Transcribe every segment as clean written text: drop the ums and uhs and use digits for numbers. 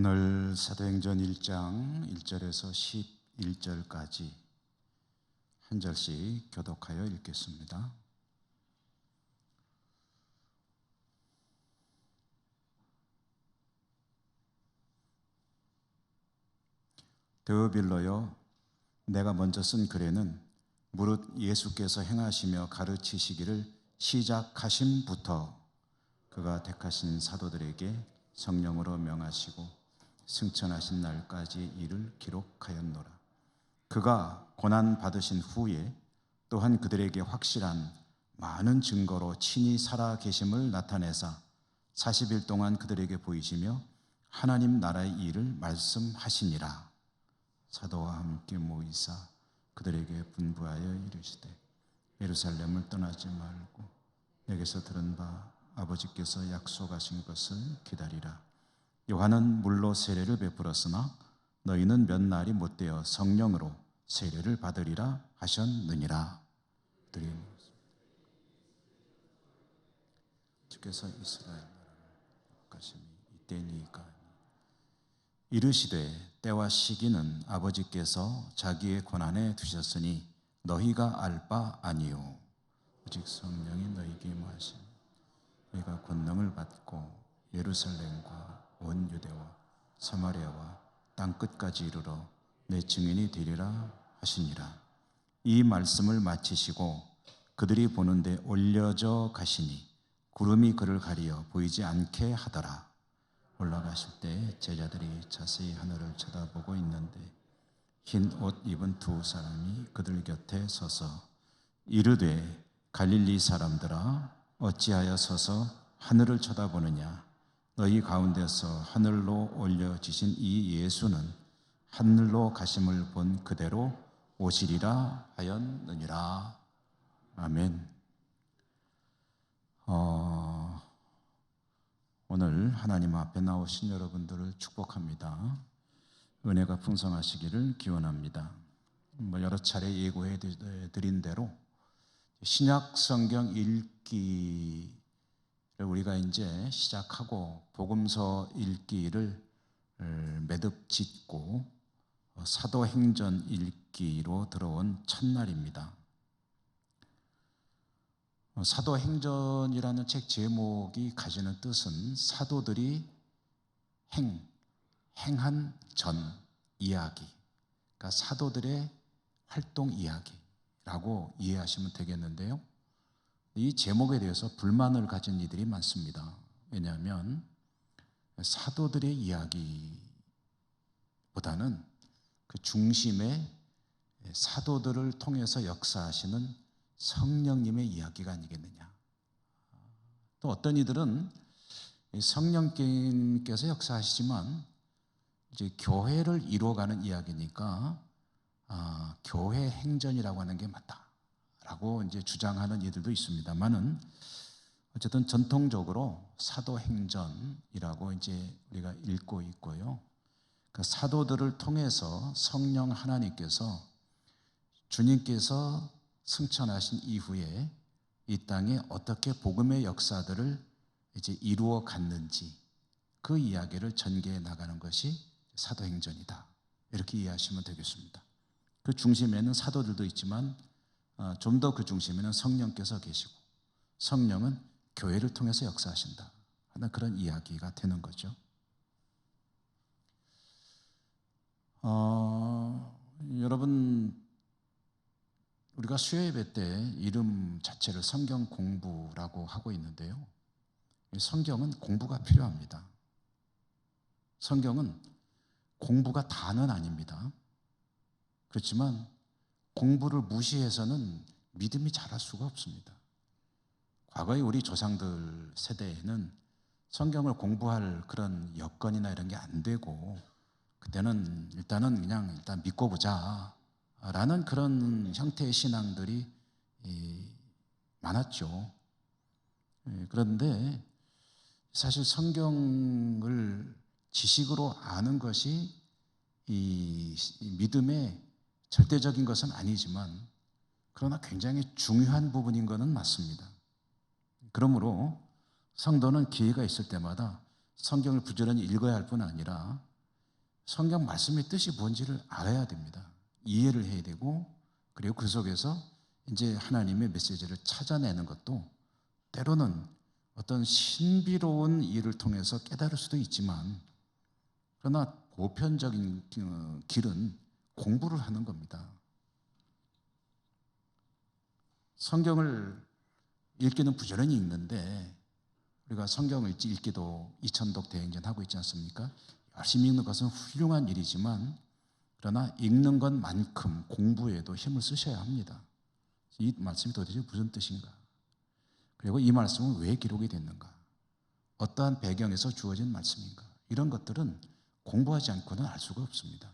오늘 사도행전 1장 1절에서 11절까지 한 절씩 교독하여 읽겠습니다. 데오빌로여, 내가 먼저 쓴 글에는 무릇 예수께서 행하시며 가르치시기를 시작하심부터 그가 택하신 사도들에게 성령으로 명하시고 승천하신 날까지 이를 기록하였노라. 그가 고난 받으신 후에 또한 그들에게 확실한 많은 증거로 친히 살아 계심을 나타내사 40일 동안 그들에게 보이시며 하나님 나라의 일을 말씀하시니라. 사도와 함께 모이사 그들에게 분부하여 이르시되 예루살렘을 떠나지 말고 내게서 들은 바 아버지께서 약속하신 것을 기다리라. 요한은 물로 세례를 베풀었으나 너희는 몇 날이 못되어 성령으로 세례를 받으리라 하셨느니라. 주께서 이스라엘 나라를 가심이 이때니까 이르시되 때와 시기는 아버지께서 자기의 권한에 두셨으니 너희가 알 바 아니요 오직 성령이 너희에게 임하시니 너희가 권능을 받고 예루살렘과 온 유대와 사마리아와 땅끝까지 이르러 내 증인이 되리라 하시니라. 이 말씀을 마치시고 그들이 보는데 올려져 가시니 구름이 그를 가리어 보이지 않게 하더라. 올라가실 때 제자들이 자세히 하늘을 쳐다보고 있는데 흰 옷 입은 두 사람이 그들 곁에 서서 이르되 갈릴리 사람들아 어찌하여 서서 하늘을 쳐다보느냐. 너희 가운데서 하늘로 올려지신 이 예수는 하늘로 가심을 본 그대로 오시리라 하였느니라. 아멘. 오늘 하나님 앞에 나오신 여러분들을 축복합니다. 은혜가 풍성하시기를 기원합니다. 여러 차례 예고해 드린 대로 신약 성경 읽기를 우리가 이제 시작하고 복음서 읽기를 매듭 짓고 사도행전 읽기로 들어온 첫날입니다. 사도행전이라는 책 제목이 가지는 뜻은 사도들이 행한 전 이야기, 그러니까 사도들의 활동 이야기라고 이해하시면 되겠는데요. 이 제목에 대해서 불만을 가진 이들이 많습니다. 왜냐하면 사도들의 이야기보다는 그 중심에 사도들을 통해서 역사하시는 성령님의 이야기가 아니겠느냐. 또 어떤 이들은 성령님께서 역사하시지만 이제 교회를 이루어가는 이야기니까 교회 행전이라고 하는 게 맞다라고 이제 주장하는 이들도 있습니다만은 어쨌든 전통적으로 사도행전이라고 이제 우리가 읽고 있고요. 그 사도들을 통해서 성령 하나님께서 주님께서 승천하신 이후에 이 땅에 어떻게 복음의 역사들을 이제 이루어 갔는지 그 이야기를 전개해 나가는 것이 사도행전이다. 이렇게 이해하시면 되겠습니다. 그 중심에는 사도들도 있지만 좀 더 그 중심에는 성령께서 계시고 성령은 교회를 통해서 역사하신다 하는 그런 이야기가 되는 거죠. 여러분, 우리가 수요예배 때 이름 자체를 성경 공부라고 하고 있는데요. 성경은 공부가 필요합니다. 성경은 공부가 다는 아닙니다. 그렇지만 공부를 무시해서는 믿음이 자랄 수가 없습니다. 과거에 우리 조상들 세대에는 성경을 공부할 그런 여건이나 이런 게 안 되고 그때는 일단은 그냥 일단 믿고 보자 라는 그런 형태의 신앙들이 많았죠. 그런데 사실 성경을 지식으로 아는 것이 이 믿음의 절대적인 것은 아니지만 그러나 굉장히 중요한 부분인 것은 맞습니다. 그러므로 성도는 기회가 있을 때마다 성경을 부지런히 읽어야 할 뿐 아니라 성경 말씀의 뜻이 뭔지를 알아야 됩니다. 이해를 해야 되고, 그리고 그 속에서 이제 하나님의 메시지를 찾아내는 것도 때로는 어떤 신비로운 일을 통해서 깨달을 수도 있지만, 그러나 보편적인 길은 공부를 하는 겁니다. 성경을 읽기는 부지런히 읽는데, 우리가 성경을 읽기도 2000독 대행전 하고 있지 않습니까? 열심히 읽는 것은 훌륭한 일이지만, 그러나 읽는 것만큼 공부에도 힘을 쓰셔야 합니다. 이 말씀이 도대체 무슨 뜻인가? 그리고 이 말씀은 왜 기록이 됐는가? 어떠한 배경에서 주어진 말씀인가? 이런 것들은 공부하지 않고는 알 수가 없습니다.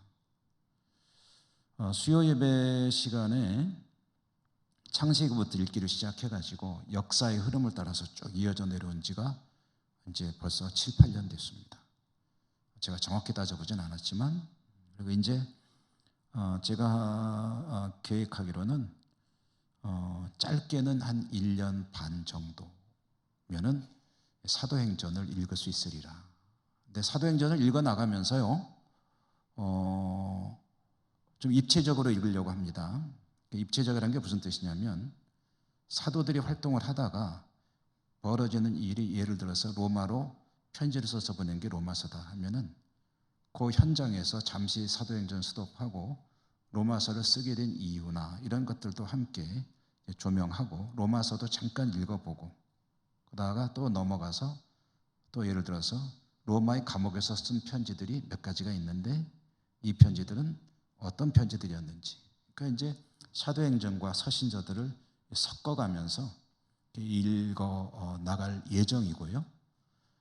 수요 예배 시간에 창세기부터 읽기를 시작해가지고 역사의 흐름을 따라서 쭉 이어져 내려온 지가 이제 벌써 7, 8년 됐습니다. 제가 정확히 따져보진 않았지만, 그리고 이제 제가 계획하기로는 짧게는 한 1년 반 정도면은 사도행전을 읽을 수 있으리라. 근데 사도행전을 읽어 나가면서요, 좀 입체적으로 읽으려고 합니다. 입체적이라는 게 무슨 뜻이냐면, 사도들이 활동을 하다가 벌어지는 일이, 예를 들어서 로마로 편지를 써서 보낸 게 로마서다 하면은 그 현장에서 잠시 사도행전 스톱하고 로마서를 쓰게 된 이유나 이런 것들도 함께 조명하고, 로마서도 잠깐 읽어보고, 그러다가 또 넘어가서 또 예를 들어서 로마의 감옥에서 쓴 편지들이 몇 가지가 있는데 이 편지들은 어떤 편지들이었는지, 그러니까 이제 사도행전과 서신서들을 섞어가면서 읽어 나갈 예정이고요.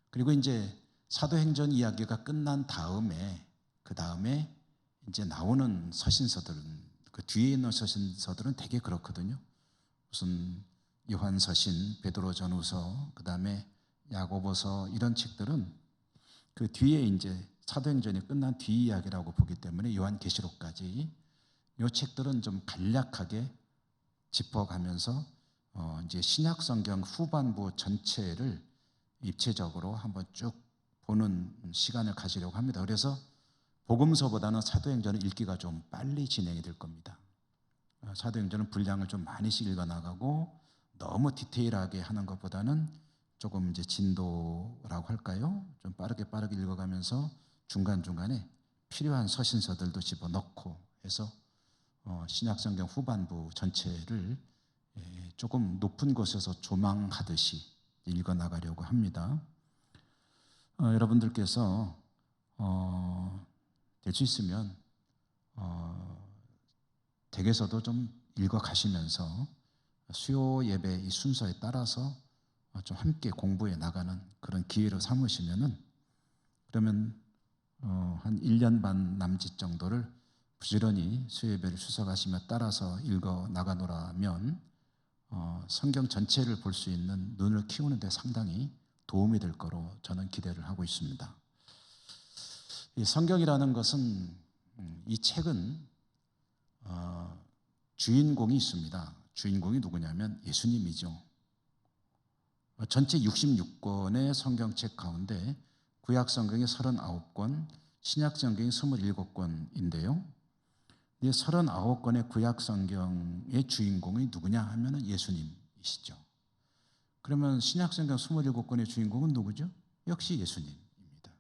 그리고 이제 사도행전 이야기가 끝난 다음에, 그 다음에 이제 나오는 서신서들은, 그 뒤에 있는 서신서들은 되게 그렇거든요. 무슨 요한서신, 베드로전후서, 그 다음에 야고보서, 이런 책들은 그 뒤에 이제 사도행전이 끝난 뒤 이야기라고 보기 때문에 요한계시록까지 이 책들은 좀 간략하게 짚어가면서 이제 신약 성경 후반부 전체를 입체적으로 한번 쭉 보는 시간을 가지려고 합니다. 그래서 복음서보다는 사도행전은 읽기가 좀 빨리 진행이 될 겁니다. 사도행전은 분량을 좀 많이씩 읽어 나가고, 너무 디테일하게 하는 것보다는 조금 이제 진도라고 할까요? 좀 빠르게 읽어가면서 중간중간에 필요한 서신서들도 집어넣고 해서 신약성경 후반부 전체를 조금 높은 곳에서 조망하듯이 읽어나가려고 합니다. 여러분들께서 될 수 있으면 댁에서도 좀 읽어가시면서 수요 예배 이 순서에 따라서 좀 함께 공부해 나가는 그런 기회로 삼으시면은, 그러면 한 1년 반 남짓 정도를 부지런히 수요 예배를 출석하시며 따라서 읽어 나가노라면 성경 전체를 볼 수 있는 눈을 키우는 데 상당히 도움이 될 거로 저는 기대를 하고 있습니다. 이 성경이라는 것은, 이 책은 주인공이 있습니다. 주인공이 누구냐면 예수님이죠. 전체 66권의 성경책 가운데 구약 성경이 39권, 신약 성경이 27권인데요. 이 39권의 구약 성경의 주인공이 누구냐 하면은 예수님이시죠. 그러면 신약 성경 27권의 주인공은 누구죠? 역시 예수님입니다.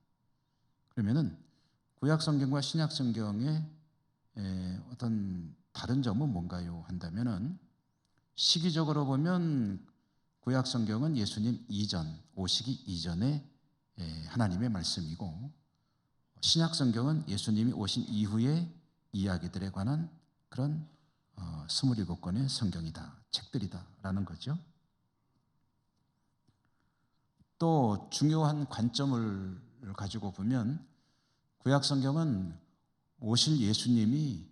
그러면은 구약 성경과 신약 성경의 어떤 다른 점은 뭔가요? 한다면은, 시기적으로 보면 구약 성경은 예수님 이전, 오시기 이전에 하나님의 말씀이고, 신약 성경은 예수님이 오신 이후의 이야기들에 관한 그런 27권의 성경이다, 책들이다라는 거죠. 또 중요한 관점을 가지고 보면 구약 성경은 오실 예수님에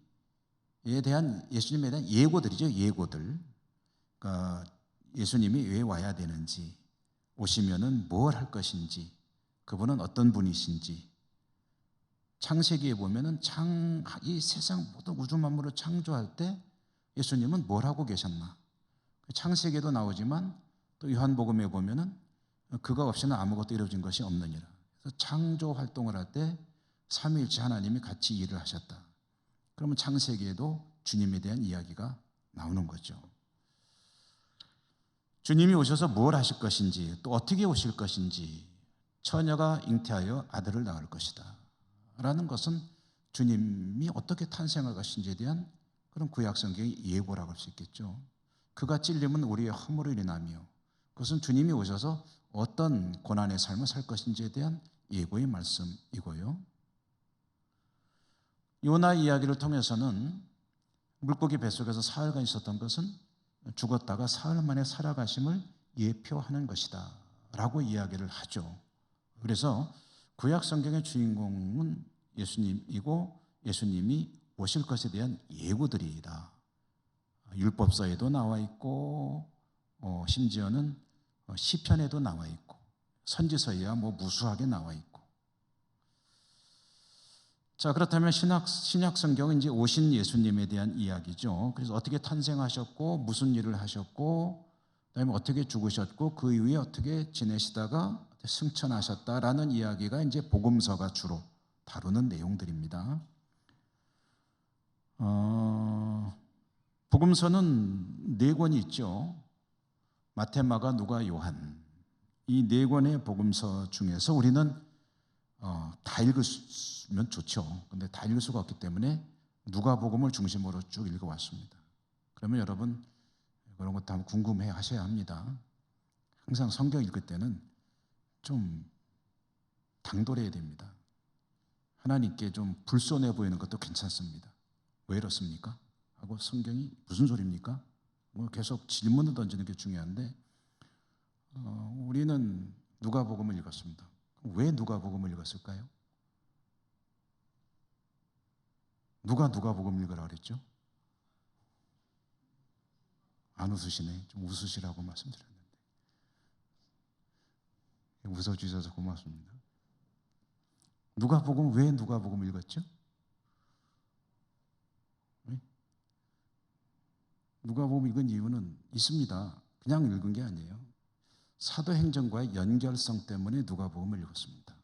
대한 예고들이죠. 예고들. 그러니까 예수님이 왜 와야 되는지, 오시면은 뭘 할 것인지, 그분은 어떤 분이신지. 창세기에 보면은 이 세상 모든 우주 만물을 창조할 때 예수님은 뭘 하고 계셨나? 창세기에도 나오지만 또 요한복음에 보면은 그가 없이는 아무것도 이루어진 것이 없느니라. 그래서 창조 활동을 할 때 삼위일체 하나님이 같이 일을 하셨다. 그러면 창세기에도 주님에 대한 이야기가 나오는 거죠. 주님이 오셔서 무엇을 하실 것인지, 또 어떻게 오실 것인지, 처녀가 잉태하여 아들을 낳을 것이다 라는 것은 주님이 어떻게 탄생할 것인지에 대한 그런 구약성경의 예고라고 할 수 있겠죠. 그가 찔림은 우리의 허물을 인하며, 그것은 주님이 오셔서 어떤 고난의 삶을 살 것인지에 대한 예고의 말씀이고요. 요나 이야기를 통해서는 물고기 뱃속에서 사흘간 있었던 것은 죽었다가 사흘 만에 살아가심을 예표하는 것이다 라고 이야기를 하죠. 그래서 구약 성경의 주인공은 예수님이고 예수님이 오실 것에 대한 예고들이다. 율법서에도 나와 있고 심지어는 시편에도 나와 있고 선지서에야 무수하게 나와 있고. 자, 그렇다면 신약 성경은 이제 오신 예수님에 대한 이야기죠. 그래서 어떻게 탄생하셨고 무슨 일을 하셨고 그다음에 어떻게 죽으셨고 그 이후에 어떻게 지내시다가 승천하셨다라는 이야기가 이제 복음서가 주로 다루는 내용들입니다. 복음서는 4권이 있죠. 마태, 마가, 누가, 요한. 이 4권의 복음서 중에서 우리는 다 읽으면 좋죠. 근데 다 읽을 수가 없기 때문에 누가복음을 중심으로 쭉 읽어왔습니다. 그러면 여러분 그런 것도 한번 궁금해 하셔야 합니다. 항상 성경 읽을 때는 좀 당돌해야 됩니다. 하나님께 좀 불손해 보이는 것도 괜찮습니다. 왜 이렇습니까? 하고 성경이 무슨 소리입니까? 계속 질문을 던지는 게 중요한데 우리는 누가복음을 읽었습니다. 왜 누가복음을 읽었을까요? 누가 누가복음 읽으라 그랬죠? 안 웃으시네. 좀 웃으시라고 말씀드렸는데. 웃어주셔서 고맙습니다. 누가복음, 왜 누가복음 읽었죠? 누가복음 읽은 이유는 있습니다. 그냥 읽은 게 아니에요. 사도행전과의 연결성 때문에 누가복음을 읽었습니다.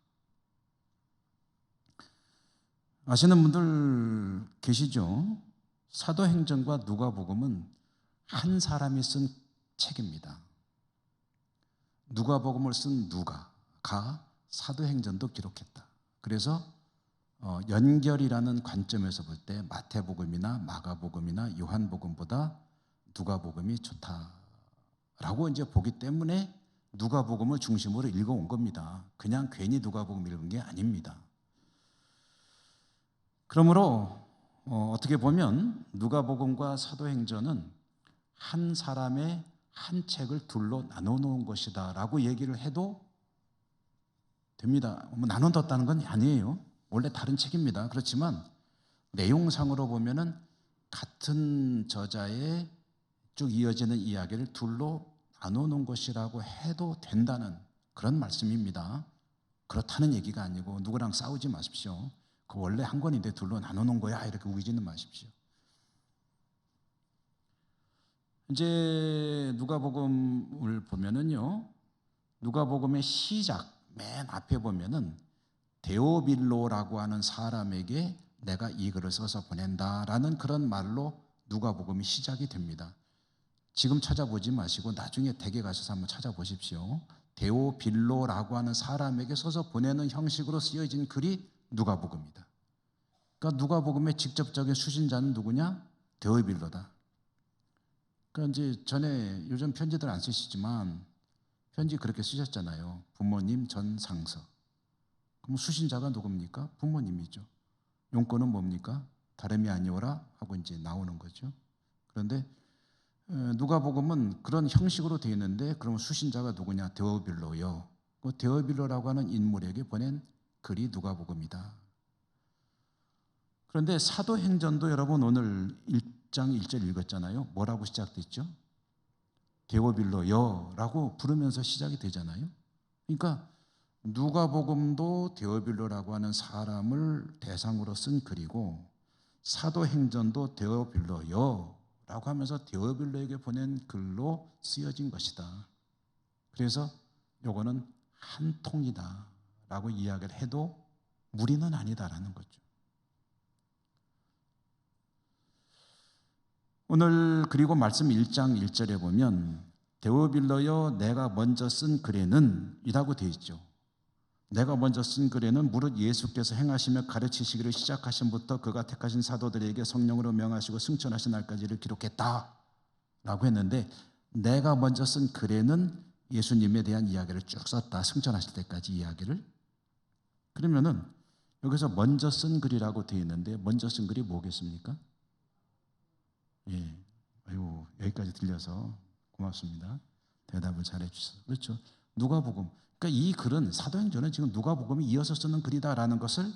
아시는 분들 계시죠? 사도행전과 누가복음은 한 사람이 쓴 책입니다. 누가복음을 쓴 누가가 사도행전도 기록했다. 그래서 연결이라는 관점에서 볼 때 마태복음이나 마가복음이나 요한복음보다 누가복음이 좋다라고 이제 보기 때문에 누가복음을 중심으로 읽어온 겁니다. 그냥 괜히 누가복음 읽은 게 아닙니다. 그러므로 어떻게 보면 누가복음과 사도행전은 한 사람의 한 책을 둘로 나눠놓은 것이다 라고 얘기를 해도 됩니다. 나눠뒀다는 건 아니에요. 원래 다른 책입니다. 그렇지만 내용상으로 보면은 같은 저자의 쭉 이어지는 이야기를 둘로 나눠놓은 것이라고 해도 된다는 그런 말씀입니다. 그렇다는 얘기가 아니고 누구랑 싸우지 마십시오. 그 원래 한 권인데 둘로 나눠놓은 거야 이렇게 우기지는 마십시오. 이제 누가복음을 보면은요, 누가복음의 시작 맨 앞에 보면은 데오빌로라고 하는 사람에게 내가 이 글을 써서 보낸다라는 그런 말로 누가복음이 시작이 됩니다. 지금 찾아보지 마시고 나중에 댁에 가셔서 한번 찾아보십시오. 데오빌로라고 하는 사람에게 써서 보내는 형식으로 쓰여진 글이 누가복음이다. 그러니까 누가복음의 직접적인 수신자는 누구냐? 데오빌로다. 그러니까 이제 전에 요즘 편지들 안 쓰시지만 편지 그렇게 쓰셨잖아요. 부모님 전상서. 그럼 수신자가 누굽니까? 부모님이죠. 용건은 뭡니까? 다름이 아니오라 하고 이제 나오는 거죠. 그런데 누가복음은 그런 형식으로 되어 있는데 그럼 수신자가 누구냐? 데오빌로요. 그 데오빌로라고 하는 인물에게 보낸 글이 누가복음이다. 그런데 사도행전도 여러분 오늘 1장 1절 읽었잖아요. 뭐라고 시작됐죠? 데오빌로여라고 부르면서 시작이 되잖아요. 그러니까 누가복음도 데오빌로라고 하는 사람을 대상으로 쓴 글이고 사도행전도 데오빌로여라고 하면서 데오빌로에게 보낸 글로 쓰여진 것이다. 그래서 요거는 한 통이다라고 이야기를 해도 무리는 아니다라는 거죠. 오늘 그리고 말씀 1장 1절에 보면 데오빌로여 내가 먼저 쓴 글에는 이라고 되어 있죠. 내가 먼저 쓴 글에는 무릇 예수께서 행하시며 가르치시기를 시작하신부터 그가 택하신 사도들에게 성령으로 명하시고 승천하신 날까지를 기록했다 라고 했는데, 내가 먼저 쓴 글에는 예수님에 대한 이야기를 쭉 썼다. 승천하실 때까지 이야기를. 그러면은 여기서 먼저 쓴 글이라고 되어 있는데 먼저 쓴 글이 뭐겠습니까? 예, 아이고 여기까지 들려서 고맙습니다. 대답을 잘해 주셔서. 그렇죠. 누가복음. 그러니까 이 글은, 사도행전은 지금 누가복음이 이어서 쓰는 글이다라는 것을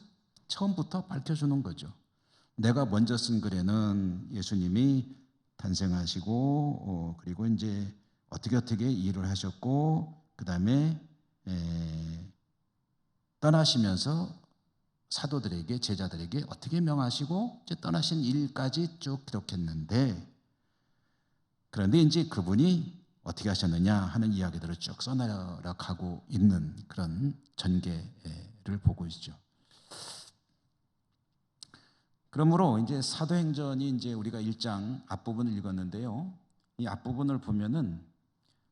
처음부터 밝혀주는 거죠. 내가 먼저 쓴 글에는 예수님이 탄생하시고 그리고 이제 어떻게 일을 하셨고 그 다음에 떠나시면서 사도들에게, 제자들에게 어떻게 명하시고 이제 떠나신 일까지 쭉 기록했는데, 그런데 이제 그분이 어떻게 하셨느냐 하는 이야기들을 쭉 써나가고 있는 그런 전개를 보고 있죠. 그러므로 이제 사도행전이 이제 우리가 1장 앞부분을 읽었는데요. 이 앞부분을 보면은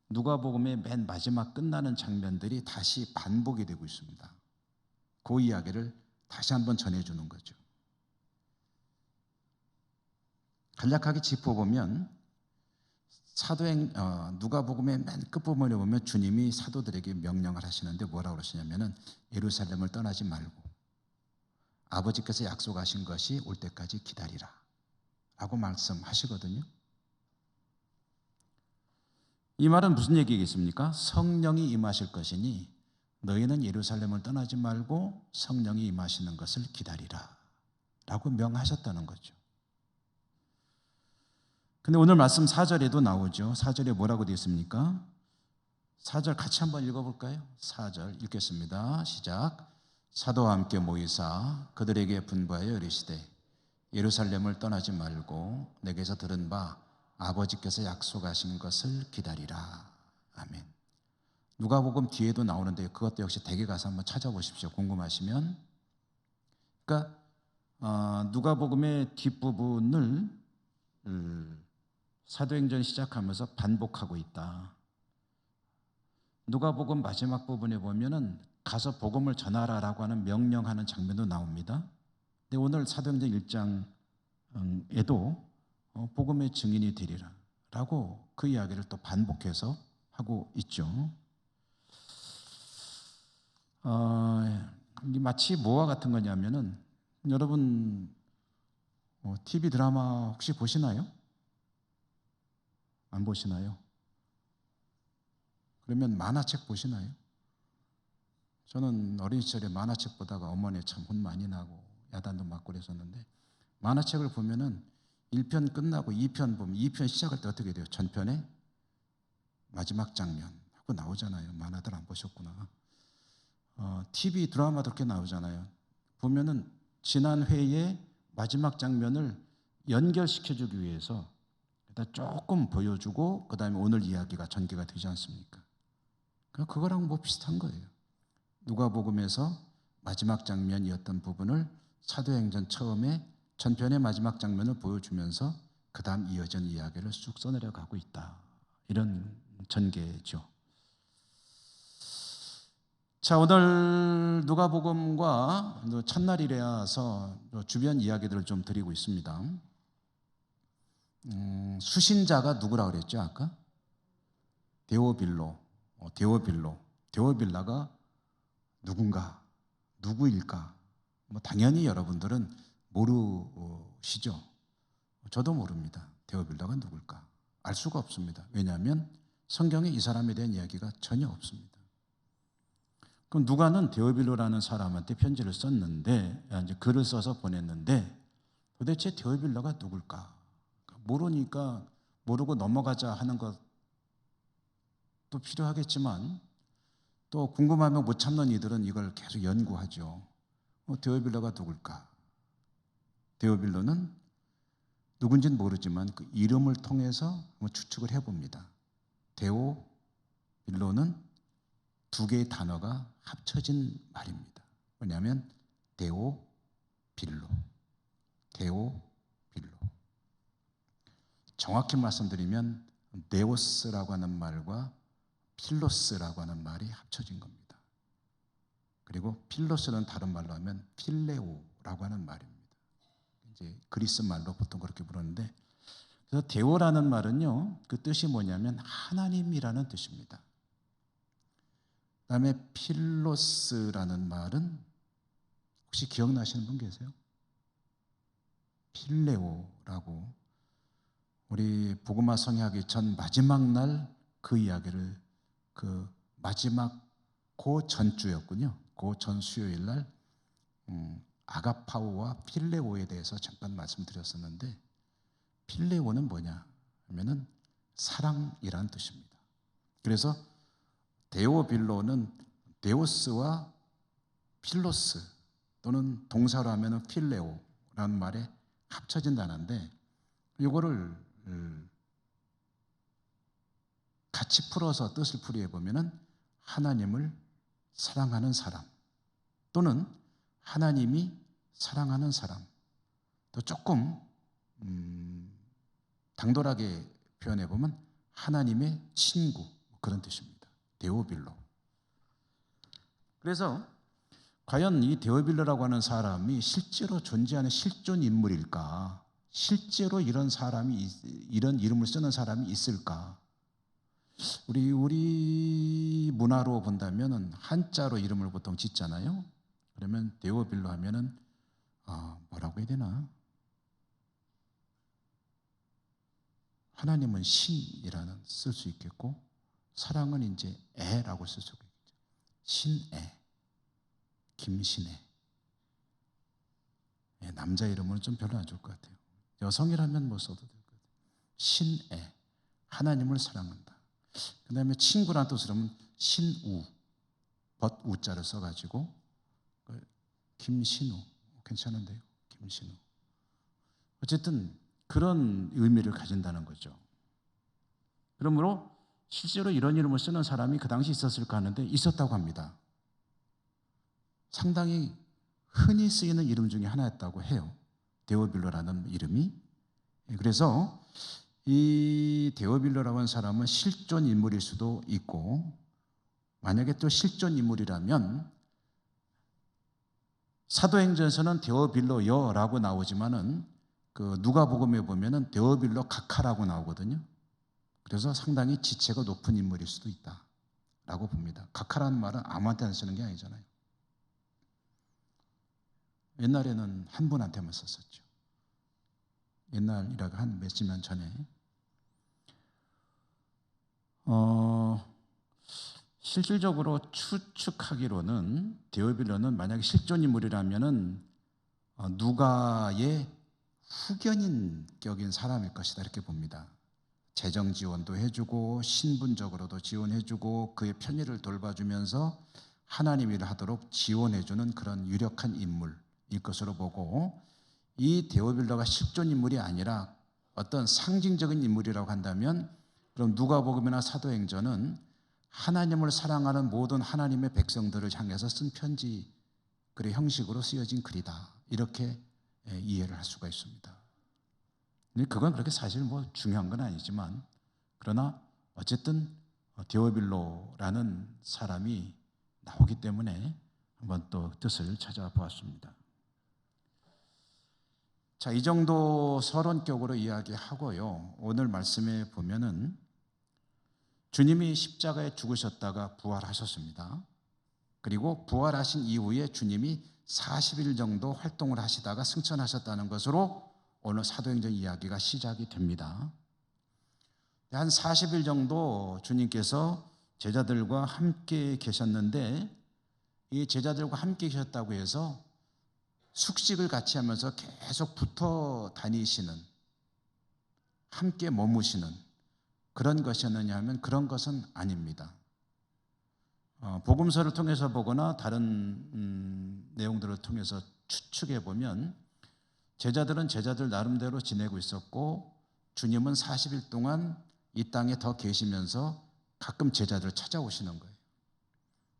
누가복음의 맨 마지막 끝나는 장면들이 다시 반복이 되고 있습니다. 그 이야기를 다시 한번 전해주는 거죠. 간략하게 짚어보면 누가복음의 맨 끝부분에 보면 주님이 사도들에게 명령을 하시는데 뭐라고 그러시냐면은 예루살렘을 떠나지 말고 아버지께서 약속하신 것이 올 때까지 기다리라 라고 말씀하시거든요. 이 말은 무슨 얘기겠습니까? 성령이 임하실 것이니 너희는 예루살렘을 떠나지 말고 성령이 임하시는 것을 기다리라 라고 명하셨다는 거죠. 근데 오늘 말씀 4절에도 나오죠. 4절에 뭐라고 되어 있습니까? 4절 같이 한번 읽어볼까요? 4절 읽겠습니다. 시작. 사도와 함께 모이사 그들에게 분부하여 이르시되 예루살렘을 떠나지 말고 내게서 들은 바 아버지께서 약속하신 것을 기다리라. 아멘. 누가복음 뒤에도 나오는데 그것도 역시 댁에 가서 한번 찾아보십시오. 궁금하시면. 그러니까 누가복음의 뒷부분을 사도행전 시작하면서 반복하고 있다. 누가복음 마지막 부분에 보면은 가서 복음을 전하라라고 하는 명령하는 장면도 나옵니다. 근데 오늘 사도행전 1장에도 복음의 증인이 되리라 라고 그 이야기를 또 반복해서 하고 있죠. 마치 뭐와 같은 거냐면은, 여러분 TV 드라마 혹시 보시나요? 안 보시나요? 그러면 만화책 보시나요? 저는 어린 시절에 만화책 보다가 어머니 참 혼 많이 나고 야단도 맞고 그랬었는데, 만화책을 보면은 1편 끝나고 2편 보면 2편 시작할 때 어떻게 돼요? 전편의 마지막 장면 하고 나오잖아요. 만화들 안 보셨구나. TV 드라마도 그렇게 나오잖아요. 보면은 지난 회의 마지막 장면을 연결시켜주기 위해서 일단 조금 보여주고 그 다음에 오늘 이야기가 전개가 되지 않습니까? 그거랑 뭐 비슷한 거예요. 누가복음에서 마지막 장면이었던 부분을 사도행전 처음에 전편의 마지막 장면을 보여주면서 그 다음 이어진 이야기를 쑥 써내려가고 있다. 이런 전개죠. 자, 오늘 누가복음과 첫날이라서 주변 이야기들을 좀 드리고 있습니다. 수신자가 누구라고 그랬죠 아까? 데오빌라가 누군가, 누구일까? 당연히 여러분들은 모르시죠. 저도 모릅니다. 데오빌라가 누굴까? 알 수가 없습니다. 왜냐하면 성경에 이 사람에 대한 이야기가 전혀 없습니다. 그럼 누가는 데오빌로라는 사람한테 편지를 썼는데, 이제 글을 써서 보냈는데, 도대체 데오빌라가 누굴까? 모르니까 모르고 넘어가자 하는 것도 필요하겠지만, 또 궁금하면 못 참는 이들은 이걸 계속 연구하죠. 데오빌라가 누굴까? 데오빌로는 누군지는 모르지만 그 이름을 통해서 추측을 해봅니다. 데오빌로는 두 개의 단어가 합쳐진 말입니다. 뭐냐면 데오 빌로. 데오 빌로. 정확히 말씀드리면 네오스라고 하는 말과 필로스라고 하는 말이 합쳐진 겁니다. 그리고 필로스는 다른 말로 하면 필레오라고 하는 말입니다. 이제 그리스 말로 보통 그렇게 부르는데, 그래서 데오라는 말은요, 그 뜻이 뭐냐면 하나님이라는 뜻입니다. 그다음에 필로스라는 말은 혹시 기억나시는 분 계세요? 필레오라고 우리 복음화 성회하기 전 마지막 날 그 이야기를 그 마지막 그 전주였군요. 그 전 수요일 날 아가파오와 필레오에 대해서 잠깐 말씀드렸었는데, 필레오는 뭐냐 하면은 사랑이란 뜻입니다. 그래서 데오빌로는 데오스와 필로스 또는 동사로 하면은 필레오라는 말에 합쳐진 단어인데, 이거를 같이 풀어서 뜻을 풀이해 보면은 하나님을 사랑하는 사람 또는 하나님이 사랑하는 사람, 또 조금 당돌하게 표현해 보면 하나님의 친구, 그런 뜻입니다. 데오빌로. 그래서 과연 이 데오빌로라고 하는 사람이 실제로 존재하는 실존 인물일까? 실제로 이런 사람이, 이런 이름을 쓰는 사람이 있을까? 우리 문화로 본다면 한자로 이름을 보통 짓잖아요. 그러면 데오빌로 하면은 뭐라고 해야 되나? 하나님은 신이라는 쓸 수 있겠고, 사랑은 이제 애라고 쓸 수 있겠죠. 신애, 김신애. 남자 이름은 좀 별로 안 좋을 것 같아요. 여성이라면 뭐 써도 될 것 같아요. 신애, 하나님을 사랑한다. 그 다음에 친구란 뜻으로 하면 신우, 벗우자를 써가지고 김신우, 괜찮은데요. 김신우. 어쨌든 그런 의미를 가진다는 거죠. 그러므로 실제로 이런 이름을 쓰는 사람이 그 당시 있었을까 하는데 있었다고 합니다. 상당히 흔히 쓰이는 이름 중에 하나였다고 해요. 데오빌로라는 이름이. 그래서 이 데오빌로라고 하는 사람은 실존 인물일 수도 있고, 만약에 또 실존 인물이라면 사도행전에서는 데오빌로여라고 나오지만은 그 누가복음에 보면은 데오빌로 각하라고 나오거든요. 그래서 상당히 지체가 높은 인물일 수도 있다라고 봅니다. 각하라는 말은 아무한테나 쓰는 게 아니잖아요. 옛날에는 한 분한테만 썼었죠. 옛날이라고 한 몇십 년 전에. 실질적으로 추측하기로는 데오빌로는 만약에 실존 인물이라면은 누가의 후견인격인 사람일 것이다, 이렇게 봅니다. 재정 지원도 해주고 신분적으로도 지원해주고 그의 편의를 돌봐주면서 하나님 일을 하도록 지원해주는 그런 유력한 인물일 것으로 보고, 이 데오빌로가 실존 인물이 아니라 어떤 상징적인 인물이라고 한다면, 그럼 누가복음이나 사도행전은 하나님을 사랑하는 모든 하나님의 백성들을 향해서 쓴 편지 글의 형식으로 쓰여진 글이다, 이렇게 이해를 할 수가 있습니다. 그건 그렇게 사실 뭐 중요한 건 아니지만, 그러나 어쨌든 데오빌로라는 사람이 나오기 때문에 한번 또 뜻을 찾아보았습니다. 자, 이 정도 서론격으로 이야기하고요. 오늘 말씀에 보면은 주님이 십자가에 죽으셨다가 부활하셨습니다. 그리고 부활하신 이후에 주님이 40일 정도 활동을 하시다가 승천하셨다는 것으로 오늘 사도행전 이야기가 시작이 됩니다. 한 40일 정도 주님께서 제자들과 함께 계셨는데, 이 제자들과 함께 계셨다고 해서 숙식을 같이 하면서 계속 붙어 다니시는, 함께 머무시는 그런 것이었느냐 하면 그런 것은 아닙니다. 복음서를 통해서 보거나 다른 내용들을 통해서 추측해 보면 제자들은 제자들 나름대로 지내고 있었고, 주님은 40일 동안 이 땅에 더 계시면서 가끔 제자들을 찾아오시는 거예요.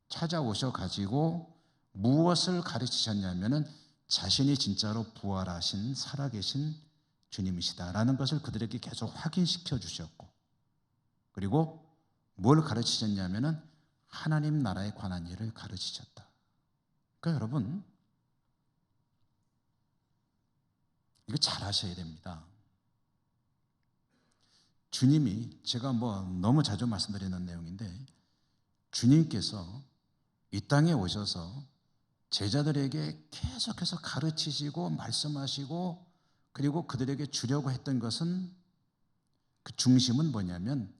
찾아오셔 가지고 무엇을 가르치셨냐면은 자신이 진짜로 부활하신 살아계신 주님이시다라는 것을 그들에게 계속 확인시켜 주셨고, 그리고 뭘 가르치셨냐면은 하나님 나라에 관한 일을 가르치셨다. 그러니까 여러분, 이거 잘 하셔야 됩니다. 주님이, 제가 너무 자주 말씀드리는 내용인데, 주님께서 이 땅에 오셔서 제자들에게 계속해서 가르치시고 말씀하시고 그리고 그들에게 주려고 했던 것은, 그 중심은 뭐냐면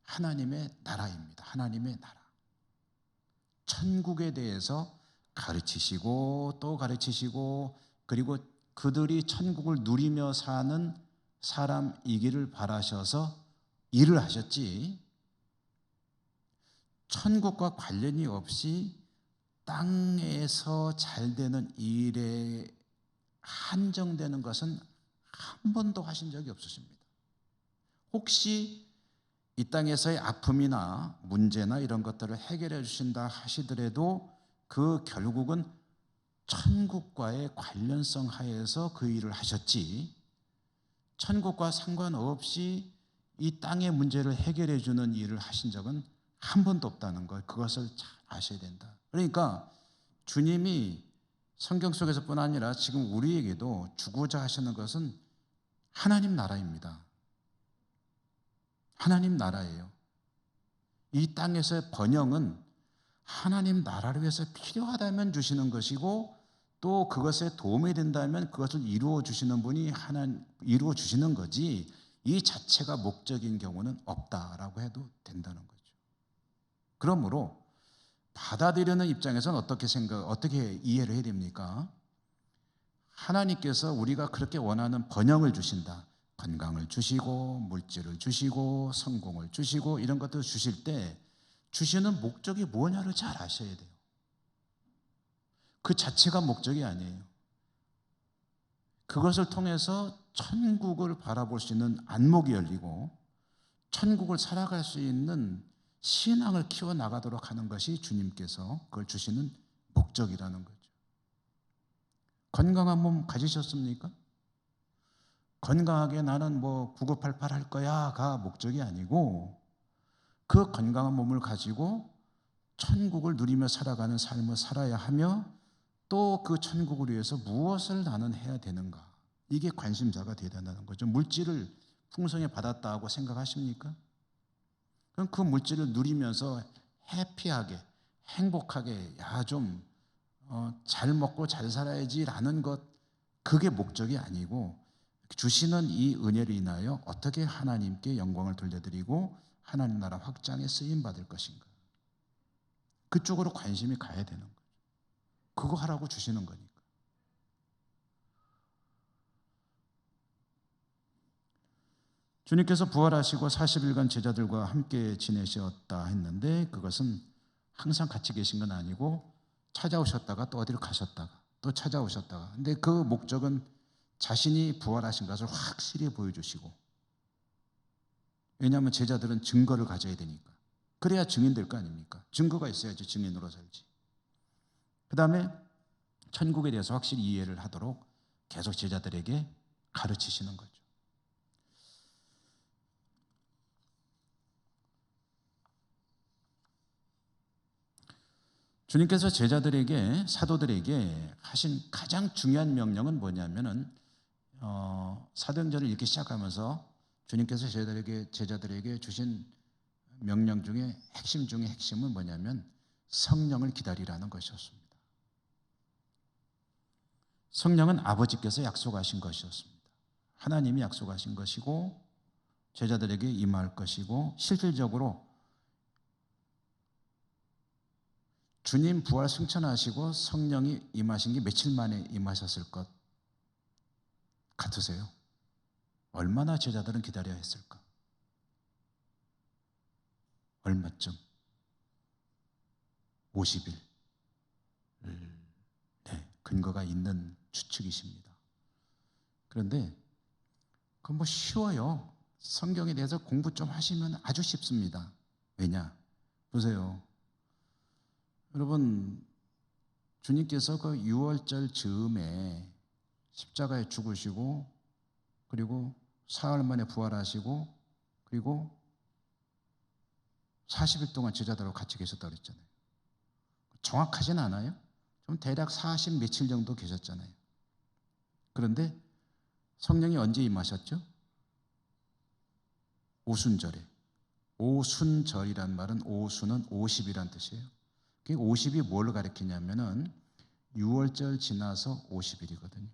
하나님의 나라입니다. 하나님의 나라. 천국에 대해서 가르치시고 또 가르치시고, 그리고 그들이 천국을 누리며 사는 사람이기를 바라셔서 일을 하셨지, 천국과 관련이 없이 땅에서 잘 되는 일에 한정되는 것은 한 번도 하신 적이 없으십니다. 혹시 이 땅에서의 아픔이나 문제나 이런 것들을 해결해 주신다 하시더라도 그 결국은 천국과의 관련성 하에서 그 일을 하셨지, 천국과 상관없이 이 땅의 문제를 해결해 주는 일을 하신 적은 한 번도 없다는 것, 그것을 잘 아셔야 된다. 그러니까 주님이 성경 속에서뿐 아니라 지금 우리에게도 주고자 하시는 것은 하나님 나라입니다. 하나님 나라예요. 이 땅에서의 번영은 하나님 나라를 위해서 필요하다면 주시는 것이고, 또 그것에 도움이 된다면 그것을 이루어 주시는 분이 이루어 주시는 거지, 이 자체가 목적인 경우는 없다라고 해도 된다는 거죠. 그러므로 받아들이는 입장에서는 어떻게 이해를 해야 됩니까? 하나님께서 우리가 그렇게 원하는 번영을 주신다. 건강을 주시고 물질을 주시고 성공을 주시고 이런 것들을 주실 때 주시는 목적이 뭐냐를 잘 아셔야 돼요. 그 자체가 목적이 아니에요. 그것을 통해서 천국을 바라볼 수 있는 안목이 열리고 천국을 살아갈 수 있는 신앙을 키워나가도록 하는 것이 주님께서 그걸 주시는 목적이라는 거죠. 건강한 몸 가지셨습니까? 건강하게 나는 9988 할 거야가 목적이 아니고, 그 건강한 몸을 가지고 천국을 누리며 살아가는 삶을 살아야 하며, 또 그 천국을 위해서 무엇을 나는 해야 되는가, 이게 관심사가 되어야 된다는 거죠. 물질을 풍성히 받았다고 생각하십니까? 그럼 그 물질을 누리면서 해피하게 행복하게 잘 먹고 잘 살아야지라는 것, 그게 목적이 아니고, 주시는 이 은혜를 인하여 어떻게 하나님께 영광을 돌려드리고 하나님 나라 확장에 쓰임받을 것인가, 그쪽으로 관심이 가야 되는 거죠. 그거 하라고 주시는 거니까. 주님께서 부활하시고 40일간 제자들과 함께 지내셨다 했는데, 그것은 항상 같이 계신 건 아니고 찾아오셨다가 또 어디로 가셨다가 또 찾아오셨다가, 근데 그 목적은 자신이 부활하신 것을 확실히 보여주시고, 왜냐하면 제자들은 증거를 가져야 되니까, 그래야 증인 될 거 아닙니까? 증거가 있어야지 증인으로 살지. 그 다음에 천국에 대해서 확실히 이해를 하도록 계속 제자들에게 가르치시는 거죠. 주님께서 제자들에게, 사도들에게 하신 가장 중요한 명령은 뭐냐면은, 사도행전을 읽기 시작하면서 주님께서 제자들에게 주신 명령 중에 핵심 중에 핵심은 뭐냐면 성령을 기다리라는 것이었습니다. 성령은 아버지께서 약속하신 것이었습니다. 하나님이 약속하신 것이고 제자들에게 임할 것이고, 실질적으로 주님 부활 승천하시고 성령이 임하신 게 며칠 만에 임하셨을 것 같으세요? 얼마나 제자들은 기다려야 했을까? 얼마쯤? 50일. 네, 근거가 있는 추측이십니다. 그런데 그건 쉬워요. 성경에 대해서 공부 좀 하시면 아주 쉽습니다. 왜냐? 보세요. 여러분, 주님께서 그 유월절 즈음에 십자가에 죽으시고 그리고 사흘 만에 부활하시고 그리고 40일 동안 제자들하고 같이 계셨다고 그랬잖아요. 정확하진 않아요. 좀 대략 40 며칠 정도 계셨잖아요. 그런데 성령이 언제 임하셨죠? 오순절에. 오순절이란 말은 오순은 50이란 뜻이에요. 그 50이 뭘 가리키냐면은 6월절 지나서 50일이거든요.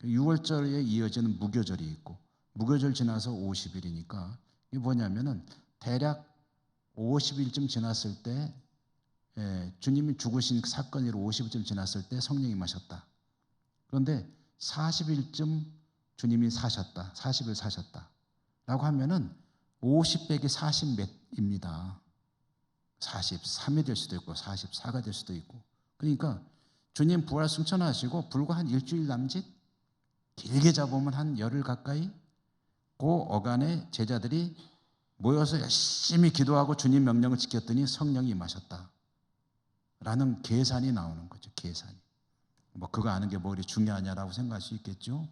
6월절에 이어지는 무교절이 있고 무교절 지나서 50일이니까 이게 뭐냐면은 대략 50일쯤 지났을 때 주님이 죽으신 사건이 50일쯤 지났을 때 성령이 임하셨다. 그런데 40일쯤 주님이 사셨다. 40일 사셨다. 라고 하면은 50 빼기 40 몇입니다. 43이 될 수도 있고 44가 될 수도 있고. 그러니까 주님 부활 승천하시고 불과 한 일주일 남짓, 길게 잡으면 한 열흘 가까이 그 어간에 제자들이 모여서 열심히 기도하고 주님 명령을 지켰더니 성령이 임하셨다 라는 계산이 나오는 거죠. 계산이. 뭐 그거 아는 게 뭐 그리 중요하냐라고 생각할 수 있겠죠.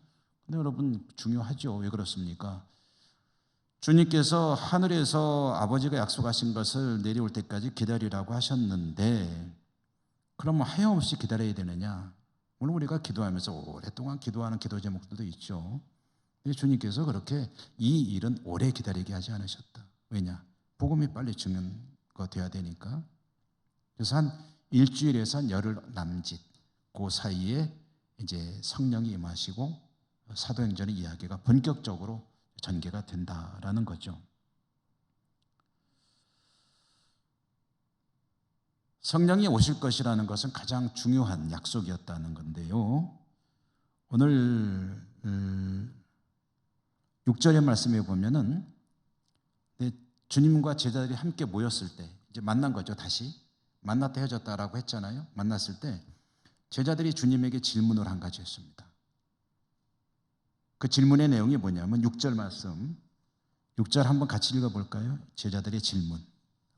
근데 여러분 중요하죠. 왜 그렇습니까? 주님께서 하늘에서 아버지가 약속하신 것을 내려올 때까지 기다리라고 하셨는데 그러면 하염없이 기다려야 되느냐? 물론 우리가 기도하면서 오랫동안 기도하는 기도 제목들도 있죠. 근데 주님께서 그렇게 이 일은 오래 기다리게 하지 않으셨다. 왜냐? 복음이 빨리 증거 돼야 되니까. 그래서 한 일주일에서 한 열흘 남짓 그 사이에 이제 성령이 임하시고 사도행전의 이야기가 본격적으로 전개가 된다라는 거죠. 성령이 오실 것이라는 것은 가장 중요한 약속이었다는 건데요. 오늘 6절의 말씀에 보면은 주님과 제자들이 함께 모였을 때 이제 만난 거죠. 다시 만났다 헤어졌다라고 했잖아요. 만났을 때 제자들이 주님에게 질문을 한 가지 했습니다. 그 질문의 내용이 뭐냐면 6절 말씀 6절 한번 같이 읽어볼까요? 제자들의 질문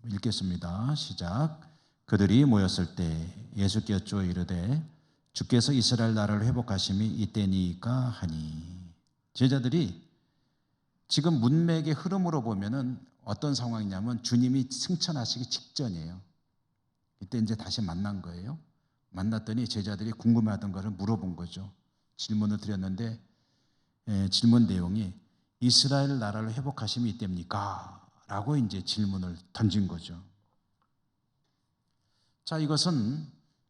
읽겠습니다. 시작. 그들이 모였을 때 예수께 여쭈어 이르되 주께서 이스라엘 나라를 회복하심이 이때니까 하니. 제자들이 지금 문맥의 흐름으로 보면은 어떤 상황이냐면 주님이 승천하시기 직전이에요. 이때 이제 다시 만난 거예요. 만났더니 제자들이 궁금해하던 것을 물어본 거죠. 질문을 드렸는데 질문 내용이 이스라엘 나라를 회복하심이 이때입니까? 라고 이제 질문을 던진 거죠. 자, 이것은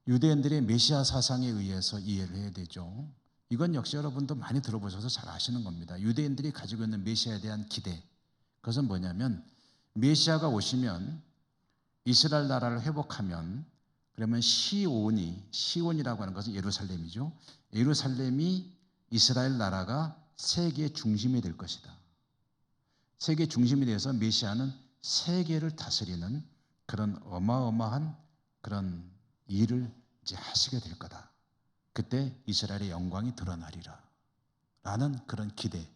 유대인들의 메시아 사상에 의해서 이해를 해야 되죠. 이건 역시 여러분도 많이 들어보셔서 잘 아시는 겁니다. 유대인들이 가지고 있는 메시아에 대한 기대. 그것은 뭐냐면 메시아가 오시면 이스라엘 나라를 회복하면 그러면 시온이라고 하는 것은 예루살렘이죠. 예루살렘이 이스라엘 나라가 세계의 중심이 될 것이다. 세계 중심이 돼서 메시아는 세계를 다스리는 그런 어마어마한 그런 일을 이제 하시게 될 거다. 그때 이스라엘의 영광이 드러나리라 라는 그런 기대.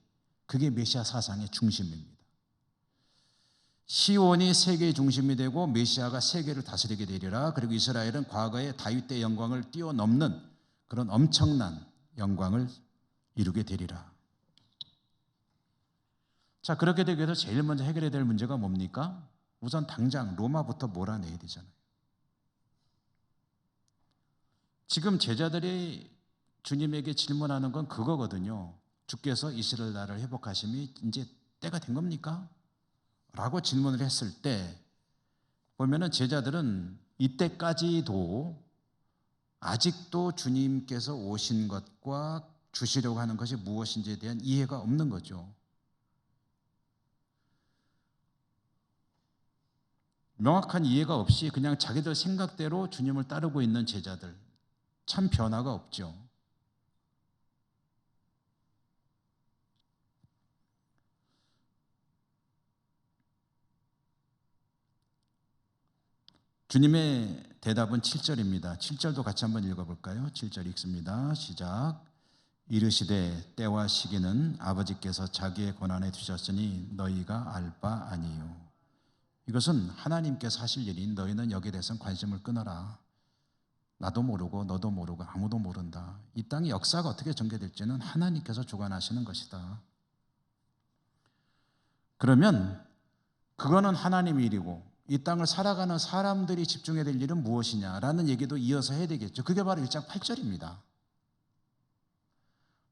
그게 메시아 사상의 중심입니다. 시온이 세계의 중심이 되고 메시아가 세계를 다스리게 되리라. 그리고 이스라엘은 과거의 다윗 때 영광을 뛰어넘는 그런 엄청난 영광을 이루게 되리라. 자, 그렇게 되기 위해서 제일 먼저 해결해야 될 문제가 뭡니까? 우선 당장 로마부터 몰아내야 되잖아요. 지금 제자들이 주님에게 질문하는 건 그거거든요. 주께서 이스라엘 나라를 회복하심이 이제 때가 된 겁니까? 라고 질문을 했을 때 보면은 제자들은 이때까지도 아직도 주님께서 오신 것과 주시려고 하는 것이 무엇인지에 대한 이해가 없는 거죠. 명확한 이해가 없이 그냥 자기들 생각대로 주님을 따르고 있는 제자들, 참 변화가 없죠. 주님의 대답은 7절입니다. 7절도 같이 한번 읽어볼까요? 7절 읽습니다. 시작. 이르시되 때와 시기는 아버지께서 자기의 권한에 두셨으니 너희가 알 바 아니요. 이것은 하나님께서 하실 일인 너희는 여기에 대해서는 관심을 끊어라. 나도 모르고 너도 모르고 아무도 모른다. 이 땅의 역사가 어떻게 전개될지는 하나님께서 주관하시는 것이다. 그러면 그거는 하나님의 일이고 이 땅을 살아가는 사람들이 집중해야 될 일은 무엇이냐라는 얘기도 이어서 해야 되겠죠. 그게 바로 1장 8절입니다.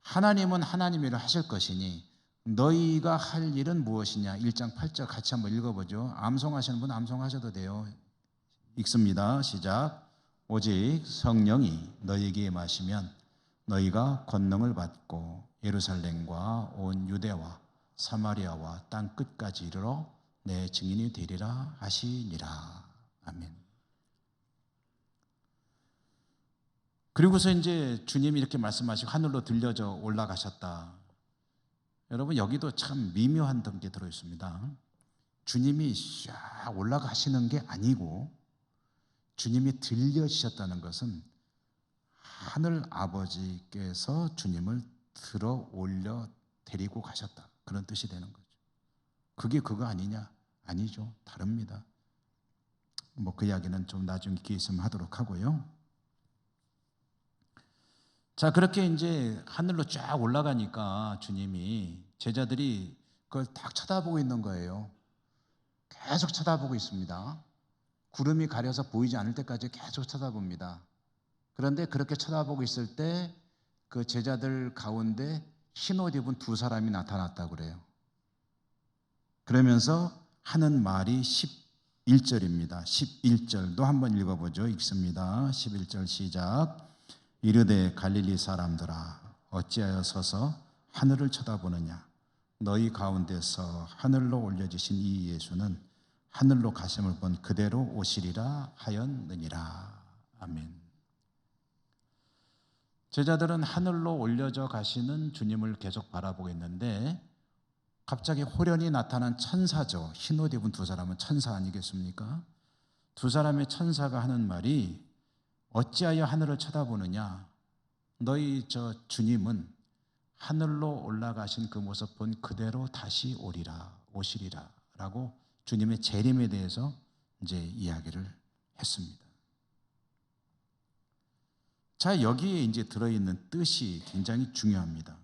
하나님은 하나님의 일을 하실 것이니 너희가 할 일은 무엇이냐. 1장 8절 같이 한번 읽어보죠. 암송하시는 분 암송하셔도 돼요. 읽습니다. 시작. 오직 성령이 너희에게 임하시면 너희가 권능을 받고 예루살렘과 온 유대와 사마리아와 땅 끝까지 이르러 내 증인이 되리라 하시니라. 아멘. 그리고서 이제 주님이 이렇게 말씀하시고 하늘로 들려져 올라가셨다. 여러분 여기도 참 미묘한 게 들어있습니다. 주님이 쫙 올라가시는 게 아니고 주님이 들려지셨다는 것은 하늘 아버지께서 주님을 들어 올려 데리고 가셨다. 그런 뜻이 되는 거죠. 그게 그거 아니냐? 아니죠. 다릅니다. 그 이야기는 좀 나중에 기회 있으면 하도록 하고요. 자, 그렇게 이제 하늘로 쫙 올라가니까 주님이 제자들이 그걸 딱 쳐다보고 있는 거예요. 계속 쳐다보고 있습니다. 구름이 가려서 보이지 않을 때까지 계속 쳐다봅니다. 그런데 그렇게 쳐다보고 있을 때 그 제자들 가운데 흰옷 입은 두 사람이 나타났다고 그래요. 그러면서 하는 말이 11절입니다. 11절도 한번 읽어보죠. 읽습니다. 11절 시작. 이르되 갈릴리 사람들아 어찌하여 서서 하늘을 쳐다보느냐. 너희 가운데서 하늘로 올려지신 이 예수는 하늘로 가심을 본 그대로 오시리라 하였느니라. 아멘. 제자들은 하늘로 올려져 가시는 주님을 계속 바라보고 있는데 갑자기 호련히 나타난 천사죠. 흰옷 입은 두 사람은 천사 아니겠습니까? 두 사람의 천사가 하는 말이 어찌하여 하늘을 쳐다보느냐. 너희 저 주님은 하늘로 올라가신 그 모습 본 그대로 다시 오시리라 라고 주님의 재림에 대해서 이제 이야기를 했습니다. 자, 여기에 이제 들어있는 뜻이 굉장히 중요합니다.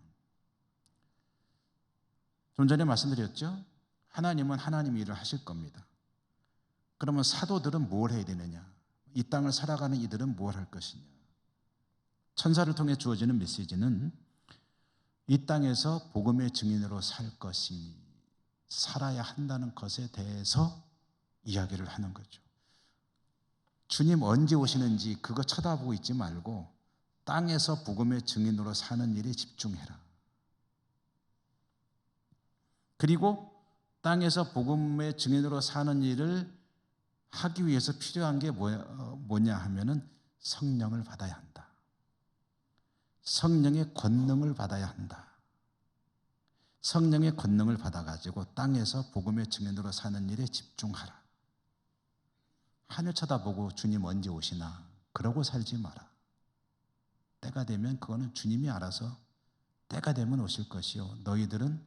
좀 전에 말씀드렸죠? 하나님은 하나님 일을 하실 겁니다. 그러면 사도들은 뭘 해야 되느냐? 이 땅을 살아가는 이들은 뭘 할 것이냐? 천사를 통해 주어지는 메시지는 이 땅에서 복음의 증인으로 살아야 한다는 것에 대해서 이야기를 하는 거죠. 주님 언제 오시는지 그거 쳐다보고 있지 말고 땅에서 복음의 증인으로 사는 일에 집중해라. 그리고 땅에서 복음의 증인으로 사는 일을 하기 위해서 필요한 게 뭐냐 하면은 성령을 받아야 한다. 성령의 권능을 받아야 한다. 성령의 권능을 받아가지고 땅에서 복음의 증인으로 사는 일에 집중하라. 하늘 쳐다보고 주님 언제 오시나 그러고 살지 마라. 때가 되면 그거는 주님이 알아서 때가 되면 오실 것이요. 너희들은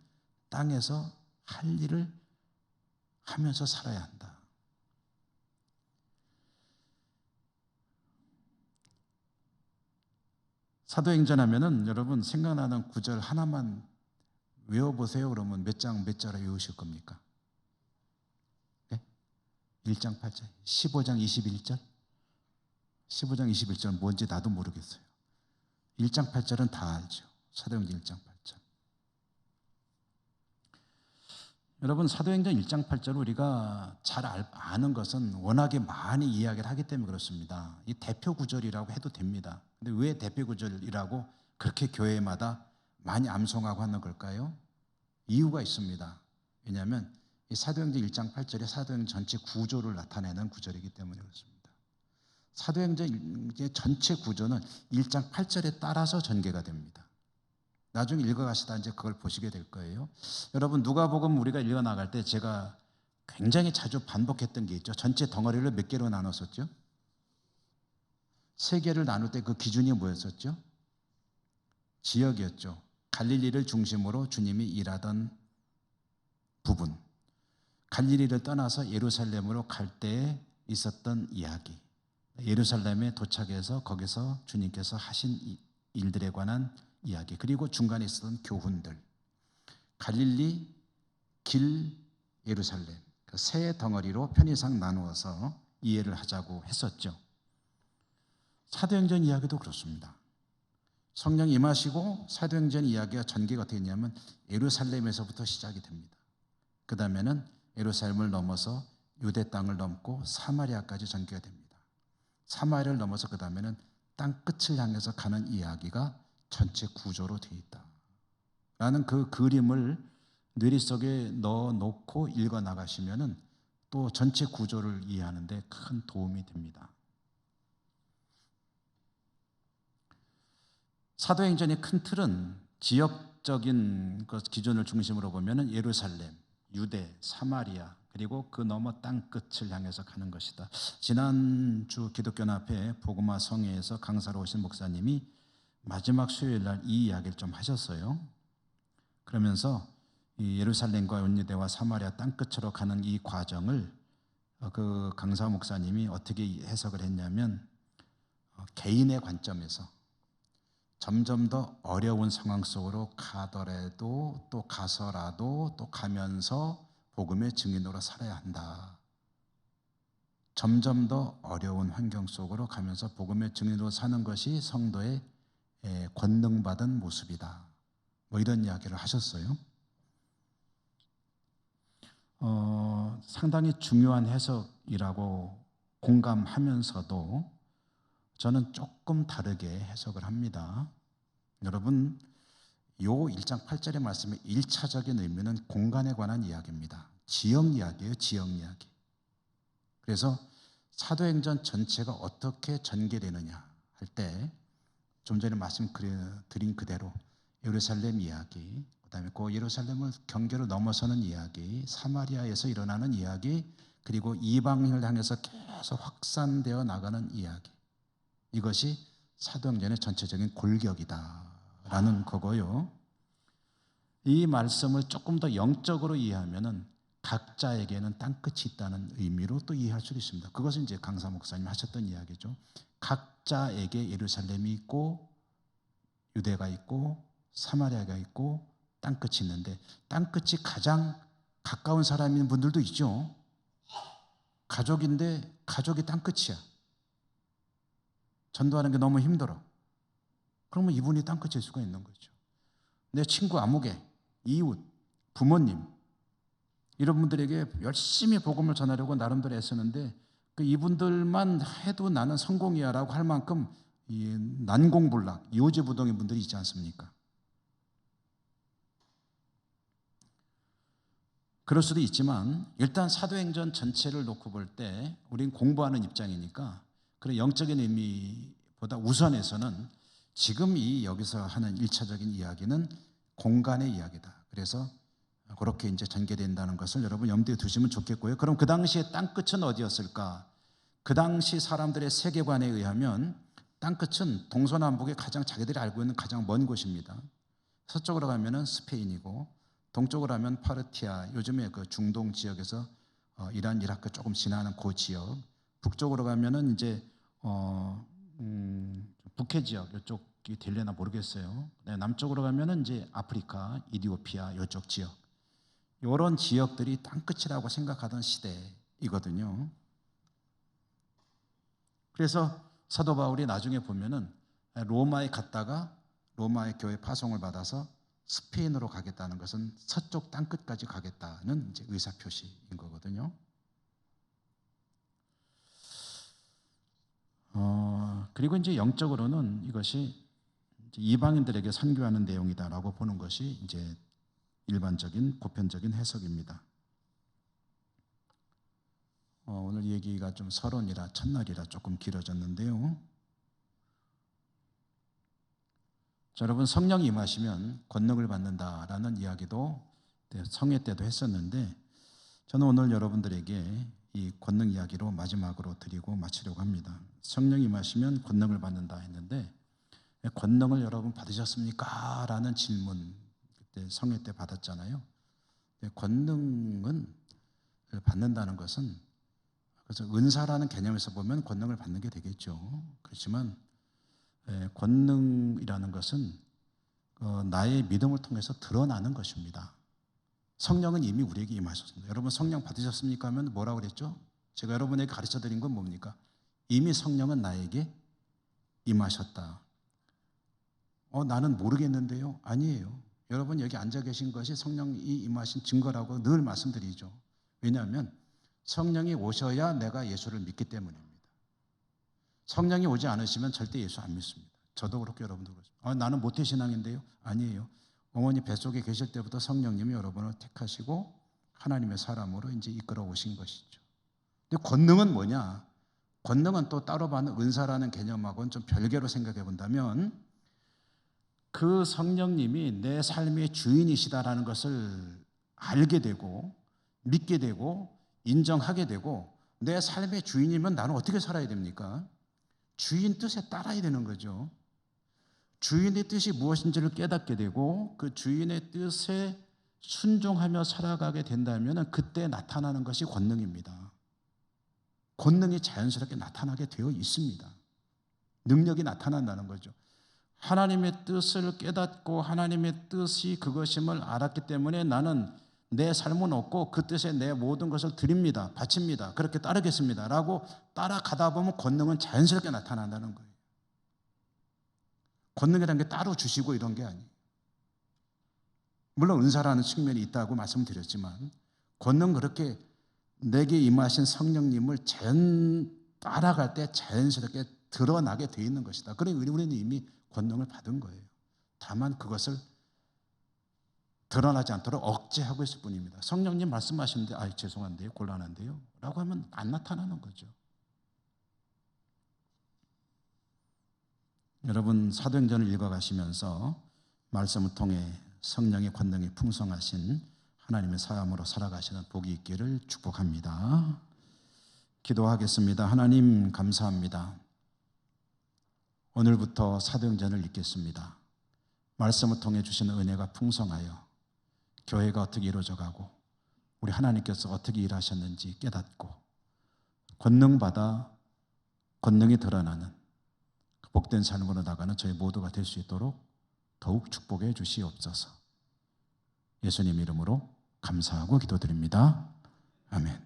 땅에서 할 일을 하면서 살아야 한다. 사도행전 하면은 여러분 생각나는 구절 하나만 외워보세요. 그러면 몇 장 몇 절에 외우실 겁니까? 네? 1장 8절, 15장 21절? 15장 21절은 뭔지 나도 모르겠어요. 1장 8절은 다 알죠. 사도행전 1장 8절. 여러분 사도행전 1장 8절 우리가 잘 아는 것은 워낙에 많이 이야기를 하기 때문에 그렇습니다. 이 대표 구절이라고 해도 됩니다. 근데 왜 대표 구절이라고 그렇게 교회마다 많이 암송하고 하는 걸까요? 이유가 있습니다. 왜냐하면 이 사도행전 1장 8절이 사도행전 전체 구조를 나타내는 구절이기 때문에 그렇습니다. 사도행전 전체 구조는 1장 8절에 따라서 전개가 됩니다. 나중에 읽어가시다 이제 그걸 보시게 될 거예요. 여러분 누가복음 우리가 읽어나갈 때 제가 굉장히 자주 반복했던 게 있죠. 전체 덩어리를 몇 개로 나눴었죠? 3개를 나눌 때 그 기준이 뭐였었죠? 지역이었죠. 갈릴리를 중심으로 주님이 일하던 부분, 갈릴리를 떠나서 예루살렘으로 갈 때에 있었던 이야기, 예루살렘에 도착해서 거기서 주님께서 하신 일들에 관한 이야기, 그리고 중간에 있었던 교훈들, 갈릴리, 길, 예루살렘, 그 세 덩어리로 편의상 나누어서 이해를 하자고 했었죠. 사도행전 이야기도 그렇습니다. 성령 임하시고 사도행전 이야기가 전개가 어떻게 되냐면 예루살렘에서부터 시작이 됩니다. 그 다음에는 예루살렘을 넘어서 유대 땅을 넘고 사마리아까지 전개가 됩니다. 사마리아를 넘어서 그 다음에는 땅 끝을 향해서 가는 이야기가 전체 구조로 되어 있다 라는 그 그림을 뇌리 속에 넣어놓고 읽어 나가시면은 또 전체 구조를 이해하는 데 큰 도움이 됩니다. 사도행전의 큰 틀은 지역적인 것 기준을 중심으로 보면은 예루살렘, 유대, 사마리아, 그리고 그 너머 땅 끝을 향해서 가는 것이다. 지난주 기독교연합회 복음화 성회에서 강사로 오신 목사님이 마지막 수요일 날 이 이야기를 좀 하셨어요. 그러면서 이 예루살렘과 온유대와 사마리아 땅 끝으로 가는 이 과정을 그 강사 목사님이 어떻게 해석을 했냐면 개인의 관점에서 점점 더 어려운 상황 속으로 가더라도 또 가서라도 또 가면서 복음의 증인으로 살아야 한다. 점점 더 어려운 환경 속으로 가면서 복음의 증인으로 사는 것이 성도의 권능받은 모습이다. 뭐 이런 이야기를 하셨어요. 상당히 중요한 해석이라고 공감하면서도 저는 조금 다르게 해석을 합니다. 여러분, 요 1장 8절의 말씀의 1차적인 의미는 공간에 관한 이야기입니다. 지역 이야기예요, 지역 이야기. 그래서 사도행전 전체가 어떻게 전개되느냐 할 때 좀 전에 말씀드린 그대로 예루살렘 이야기, 그다음에 그 예루살렘을 경계로 넘어서는 이야기, 사마리아에서 일어나는 이야기, 그리고 이방인을 향해서 계속 확산되어 나가는 이야기, 이것이 사도행전의 전체적인 골격이다라는 거고요. 이 말씀을 조금 더 영적으로 이해하면은 각자에게는 땅끝이 있다는 의미로 또 이해할 수 있습니다. 그것은 이제 강사 목사님 하셨던 이야기죠. 각자에게 예루살렘이 있고 유대가 있고 사마리아가 있고 땅끝이 있는데 땅끝이 가장 가까운 사람인 분들도 있죠. 가족인데 가족이 땅끝이야. 전도하는 게 너무 힘들어. 그러면 이분이 땅끝일 수가 있는 거죠. 내 친구 아무개, 이웃, 부모님 이런 분들에게 열심히 복음을 전하려고 나름대로 애쓰는데 그 이분들만 해도 나는 성공이야 라고 할 만큼 이 난공불락, 요지부동인 분들이 있지 않습니까? 그럴 수도 있지만 일단 사도행전 전체를 놓고 볼 때 우린 공부하는 입장이니까 그런 영적인 의미보다 우선해서는 지금 이 여기서 하는 1차적인 이야기는 공간의 이야기다. 그래서 그렇게 이제 전개된다는 것을 여러분 염두에 두시면 좋겠고요. 그럼 그 당시에 땅끝은 어디였을까? 그 당시 사람들의 세계관에 의하면 땅끝은 동서남북에 가장 자기들이 알고 있는 가장 먼 곳입니다. 서쪽으로 가면은 스페인이고 동쪽으로 가면 파르티아, 요즘에 그 중동 지역에서 이란, 이라크 조금 지나는 그 지역, 북쪽으로 가면은 이제 북해 지역 이쪽이 되려나 모르겠어요. 네, 남쪽으로 가면은 이제 아프리카, 이디오피아 이쪽 지역, 이런 지역들이 땅끝이라고 생각하던 시대이거든요. 그래서 사도 바울이 나중에 보면은 로마에 갔다가 로마의 교회 파송을 받아서 스페인으로 가겠다는 것은 서쪽 땅끝까지 가겠다는 이제 의사표시인 거거든요. 그리고 이제 영적으로는 이것이 이제 이방인들에게 선교하는 내용이다라고 보는 것이 이제 일반적인 보편적인 해석입니다. 오늘 얘기가 좀 서론이라 첫날이라 조금 길어졌는데요. 자, 여러분, 성령이 임하시면 권능을 받는다라는 이야기도 성회 때도 했었는데 저는 오늘 여러분들에게 이 권능 이야기로 마지막으로 드리고 마치려고 합니다. 성령이 임하시면 권능을 받는다 했는데 권능을 여러분 받으셨습니까? 라는 질문 그때 성회 때 받았잖아요. 권능은 받는다는 것은 그래서 은사라는 개념에서 보면 권능을 받는 게 되겠죠. 그렇지만 권능이라는 것은 나의 믿음을 통해서 드러나는 것입니다. 성령은 이미 우리에게 임하셨습니다. 여러분 성령 받으셨습니까? 하면 뭐라고 그랬죠? 제가 여러분에게 가르쳐 드린 건 뭡니까? 이미 성령은 나에게 임하셨다. 나는 모르겠는데요. 아니에요. 여러분 여기 앉아 계신 것이 성령이 임하신 증거라고 늘 말씀드리죠. 왜냐하면 성령이 오셔야 내가 예수를 믿기 때문입니다. 성령이 오지 않으시면 절대 예수 안 믿습니다. 저도 그렇고 여러분도 그렇습니다. 나는 모태신앙인데요. 아니에요. 어머니 뱃속에 계실 때부터 성령님이 여러분을 택하시고 하나님의 사람으로 이제 이끌어 오신 것이죠. 근데 권능은 뭐냐? 권능은 또 따로 받는 은사라는 개념하고는 좀 별개로 생각해 본다면 그 성령님이 내 삶의 주인이시다라는 것을 알게 되고 믿게 되고 인정하게 되고 내 삶의 주인이면 나는 어떻게 살아야 됩니까? 주인 뜻에 따라야 되는 거죠. 주인의 뜻이 무엇인지를 깨닫게 되고 그 주인의 뜻에 순종하며 살아가게 된다면 그때 나타나는 것이 권능입니다. 권능이 자연스럽게 나타나게 되어 있습니다. 능력이 나타난다는 거죠. 하나님의 뜻을 깨닫고 하나님의 뜻이 그것임을 알았기 때문에 나는 내 삶은 없고 그 뜻에 내 모든 것을 드립니다. 바칩니다. 그렇게 따르겠습니다. 라고 따라가다 보면 권능은 자연스럽게 나타난다는 거예요. 권능이라는 게 따로 주시고 이런 게 아니에요. 물론 은사라는 측면이 있다고 말씀드렸지만 권능 그렇게 내게 임하신 성령님을 따라갈 때 자연스럽게 드러나게 돼 있는 것이다. 그러니 우리는 이미 권능을 받은 거예요. 다만 그것을 드러나지 않도록 억제하고 있을 뿐입니다. 성령님 말씀하시는데 죄송한데요, 곤란한데요 라고 하면 안 나타나는 거죠. 여러분 사도행전을 읽어가시면서 말씀을 통해 성령의 권능이 풍성하신 하나님의 사람으로 살아가시는 복이 있기를 축복합니다. 기도하겠습니다. 하나님 감사합니다. 오늘부터 사도행전을 읽겠습니다. 말씀을 통해 주시는 은혜가 풍성하여 교회가 어떻게 이루어져가고 우리 하나님께서 어떻게 일하셨는지 깨닫고 권능받아 권능이 드러나는 그 복된 삶으로 나가는 저희 모두가 될 수 있도록 더욱 축복해 주시옵소서. 예수님 이름으로 감사하고 기도드립니다. 아멘.